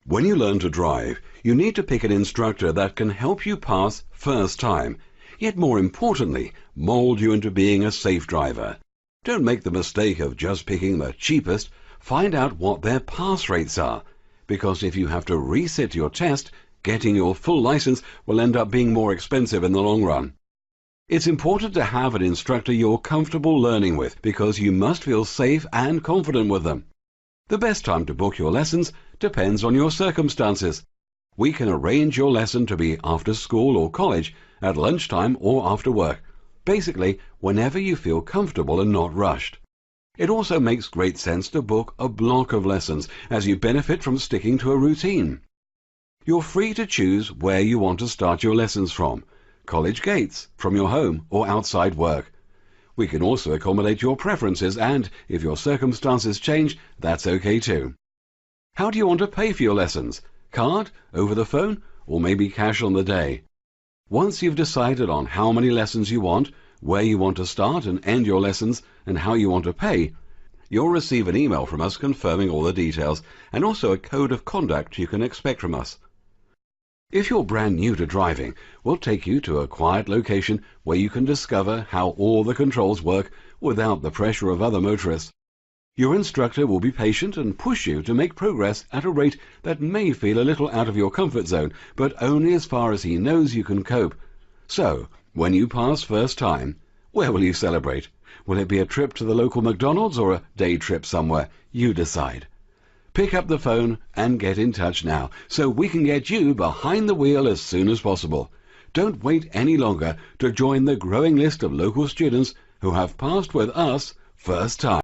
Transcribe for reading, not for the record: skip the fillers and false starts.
When you learn to drive, you need to pick an instructor that can help you pass first time, yet more importantly, mold you into being a safe driver. Don't make the mistake of just picking the cheapest. Find out what their pass rates are, because if you have to resit your test, getting your full license will end up being more expensive in the long run. It's important to have an instructor you're comfortable learning with, because you must feel safe and confident with them. The best time to book your lessons depends on your circumstances. We can arrange your lesson to be after school or college, at lunchtime or after work. Basically, whenever you feel comfortable and not rushed. It also makes great sense to book a block of lessons, as you benefit from sticking to a routine. You're free to choose where you want to start your lessons from, college gates, from your home, or outside work. We can also accommodate your preferences, and if your circumstances change, that's okay too. How do you want to pay for your lessons? Card, over the phone, or maybe cash on the day? Once you've decided on how many lessons you want, where you want to start and end your lessons, and how you want to pay, you'll receive an email from us confirming all the details, and also a code of conduct you can expect from us. If you're brand new to driving, we'll take you to a quiet location where you can discover how all the controls work without the pressure of other motorists. Your instructor will be patient and push you to make progress at a rate that may feel a little out of your comfort zone, but only as far as he knows you can cope. So, when you pass first time, where will you celebrate? Will it be a trip to the local McDonald's or a day trip somewhere? You decide. Pick up the phone and get in touch now, so we can get you behind the wheel as soon as possible. Don't wait any longer to join the growing list of local students who have passed with us first time.